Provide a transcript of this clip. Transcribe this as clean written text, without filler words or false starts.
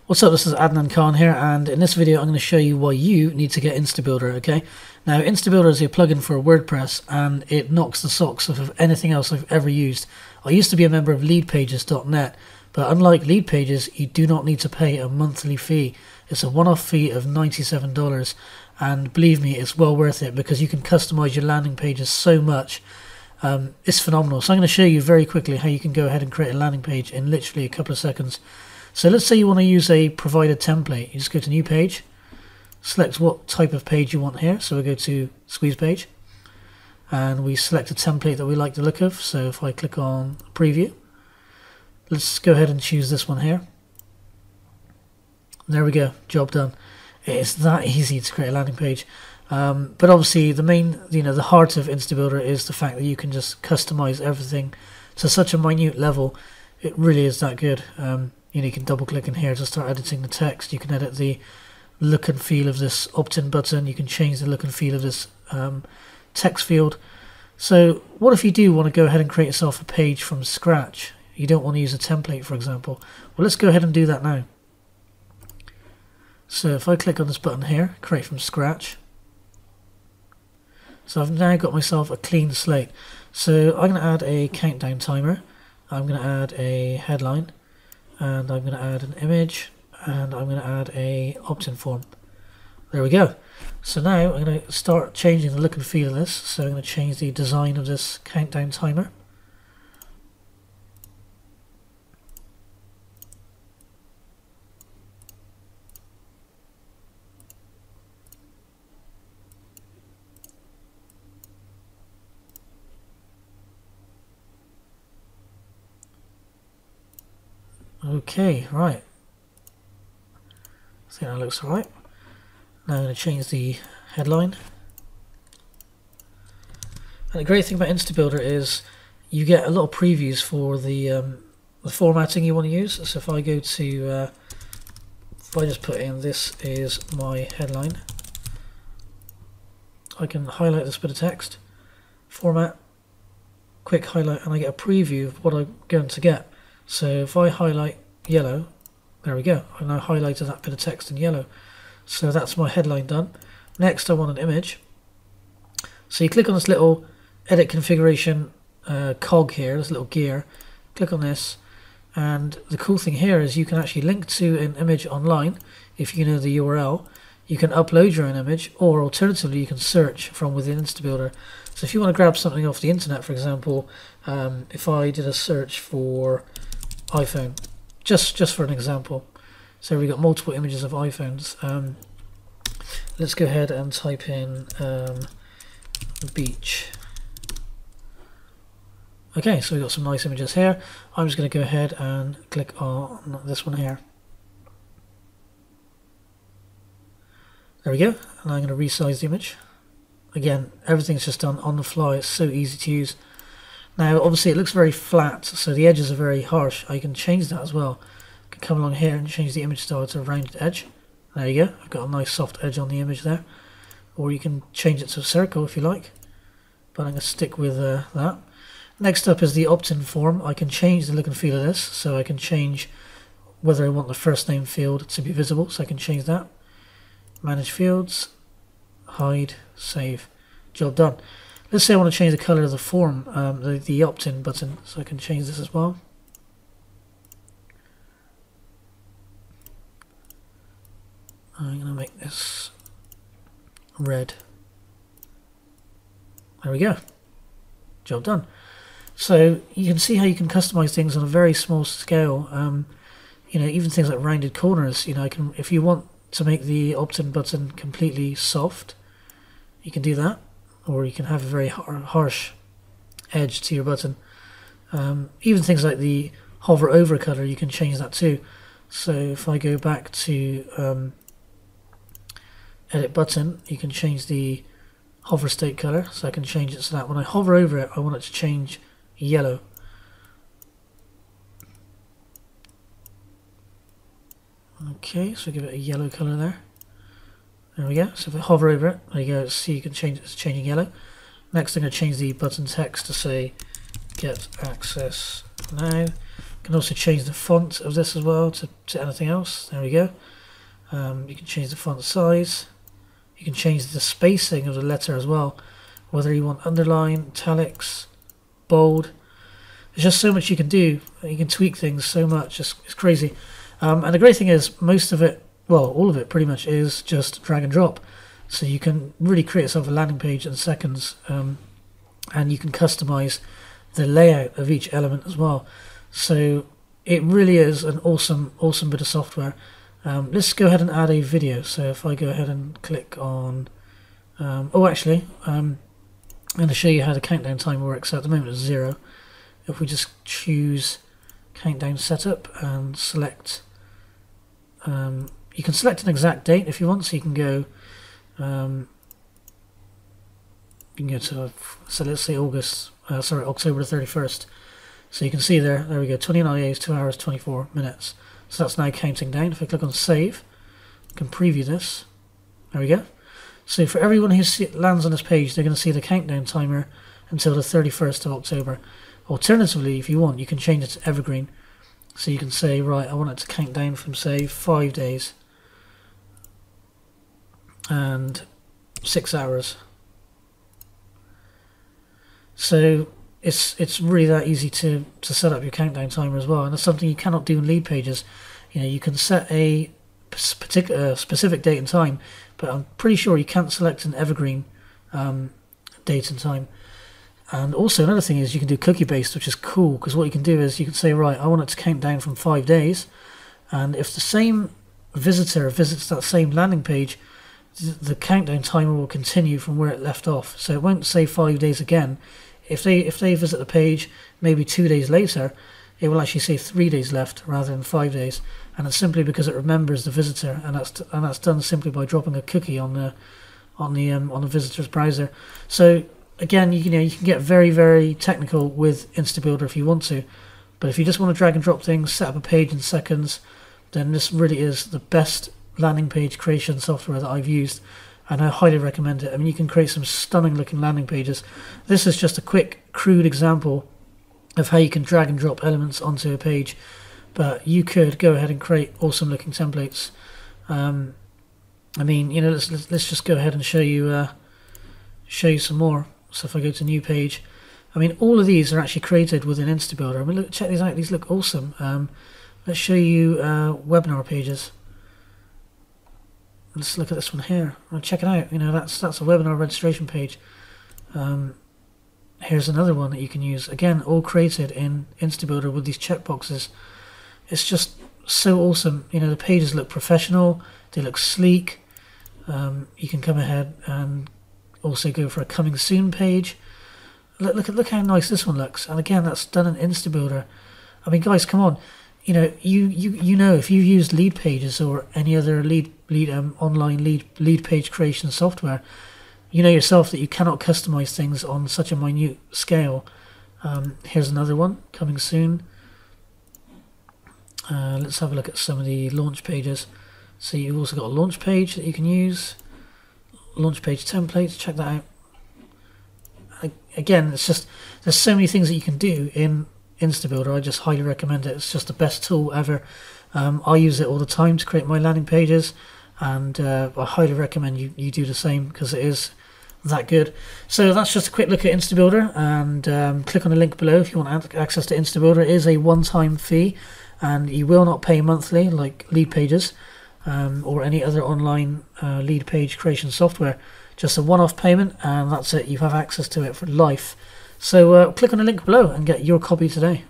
What's up, this is Adnan Khan here, and in this video I'm going to show you why you need to get Instabuilder, okay? Now, Instabuilder is a plugin for WordPress, and it knocks the socks off of anything else I've ever used. I used to be a member of leadpages.net, but unlike Leadpages, you do not need to pay a monthly fee. It's a one-off fee of $97, and believe me, it's well worth it because you can customize your landing pages so much. It's phenomenal. So I'm going to show you very quickly how you can go ahead and create a landing page in literally a couple of seconds. So let's say you want to use a provided template. You just go to new page, select what type of page you want here. So we go to squeeze page and we select a template that we like the look of. So if I click on preview, let's go ahead and choose this one here. There we go, job done. It's that easy to create a landing page. But obviously the main, the heart of Instabuilder is the fact that you can just customize everything to such a minute level. It really is that good. You can double click in here to start editing the text. You can edit the look and feel of this opt-in button. You can change the look and feel of this text field. So what if you do want to go ahead and create yourself a page from scratch? You don't want to use a template, for example. Well, let's go ahead and do that now. So if I click on this button here, create from scratch. So I've now got myself a clean slate. So I'm going to add a countdown timer. I'm going to add a headline. And I'm going to add an image, and I'm going to add a opt-in form. There we go. So now I'm going to start changing the look and feel of this. So I'm going to change the design of this countdown timer. Okay, right. I think that looks alright. Now I'm going to change the headline. And the great thing about Instabuilder is you get a lot of previews for the formatting you want to use. So if I go to, if I just put in this is my headline, I can highlight this bit of text, format, quick highlight, and I get a preview of what I'm going to get. So if I highlight yellow, there we go, I've now highlighted that bit of text in yellow. So that's my headline done. Next I want an image. So you click on this little edit configuration cog here, this little gear, click on this, and the cool thing here is you can actually link to an image online if you know the URL. You can upload your own image, or alternatively you can search from within Instabuilder. So if you want to grab something off the internet, for example, if I did a search for iPhone, just for an example, so we've got multiple images of iPhones. Let's go ahead and type in beach. Okay, so we've got some nice images here. I'm just going to go ahead and click on this one here. There we go, and I'm going to resize the image. Again, everything's just done on the fly. It's so easy to use. Now, obviously, it looks very flat, so the edges are very harsh. I can change that as well. I can come along here and change the image style to a rounded edge. There you go. I've got a nice soft edge on the image there. Or you can change it to a circle if you like. But I'm going to stick with that. Next up is the opt-in form. I can change the look and feel of this. So I can change whether I want the first name field to be visible. So I can change that. Manage fields. Hide. Save. Job done. Let's say I want to change the color of the form, the opt-in button, so I can change this as well. I'm going to make this red. There we go. Job done. So you can see how you can customize things on a very small scale. Even things like rounded corners. I can, if you want to make the opt-in button completely soft, you can do that. Or you can have a very harsh edge to your button. Even things like the hover over color, you can change that too. So if I go back to edit button, you can change the hover state color. So I can change it so that when I hover over it, I want it to change yellow. Okay, so give it a yellow color there. There we go. So if I hover over it, there you go. See, you can change it. It's changing yellow. Next, I'm going to change the button text to say "Get access now." can also change the font of this as well to anything else. There we go. You can change the font size. You can change the spacing of the letter as well, whether you want underline, italics, bold. There's just so much you can do. You can tweak things so much. It's crazy. And the great thing is, most of it, well, all of it pretty much is just drag and drop. So you can really create yourself a landing page in seconds, and you can customize the layout of each element as well. So it really is an awesome bit of software. Let's go ahead and add a video. So if I go ahead and click on, I'm going to show you how the countdown timer works. So at the moment it's 0. If we just choose countdown setup and select, you can select an exact date if you want. So you can go, to, so let's say October the 31st. So you can see there we go, 29 days, 2 hours, 24 minutes. So that's now counting down. If I click on save, I can preview this. There we go. So for everyone who lands on this page, they're going to see the countdown timer until the 31st of October. Alternatively, if you want, you can change it to evergreen. So you can say, right, I want it to count down from, say, 5 days and 6 hours. So it's really that easy to set up your countdown timer as well, and that's something you cannot do in lead pages. You know, you can set a specific date and time, but I'm pretty sure you can't select an evergreen date and time. And also another thing is you can do cookie based, which is cool, because what you can do is you can say, right, I want it to count down from 5 days, and if the same visitor visits that same landing page, the countdown timer will continue from where it left off. So it won't say 5 days again. If they visit the page maybe 2 days later, it will actually say 3 days left rather than 5 days, and it's simply because it remembers the visitor, and that's done simply by dropping a cookie on the visitor's browser. So again, you can get very, very technical with Instabuilder if you want to, but if you just want to drag and drop things, set up a page in seconds, then this really is the best landing page creation software that I've used, and I highly recommend it. I mean, you can create some stunning looking landing pages. This is just a quick, crude example of how you can drag and drop elements onto a page, but you could go ahead and create awesome looking templates. I mean, let's just go ahead and show you some more. So if I go to new page, I mean, all of these are actually created within Instabuilder. I mean, look, check these out. These look awesome. Let's show you webinar pages. Let's look at this one here. Well, check it out. That's a webinar registration page. Here's another one that you can use. Again, all created in Instabuilder with these checkboxes. It's just so awesome. The pages look professional. They look sleek. You can come ahead and also go for a coming soon page. Look how nice this one looks. And again, that's done in Instabuilder. I mean, guys, come on. You know if you've used lead pages or any other online lead page creation software, you know yourself that you cannot customize things on such a minute scale. Here's another one coming soon. Let's have a look at some of the launch pages. So you've also got a launch page that you can use, launch page templates. Check that out. Again, it's just, there's so many things that you can do in Instabuilder. I just highly recommend it. It's just the best tool ever. I use it all the time to create my landing pages, and I highly recommend you do the same, because it is that good. So that's just a quick look at Instabuilder, and click on the link below if you want access to Instabuilder. It is a one-time fee, and you will not pay monthly like lead pages or any other online lead page creation software. Just a one-off payment, and that's it. You have access to it for life. So click on the link below and get your copy today.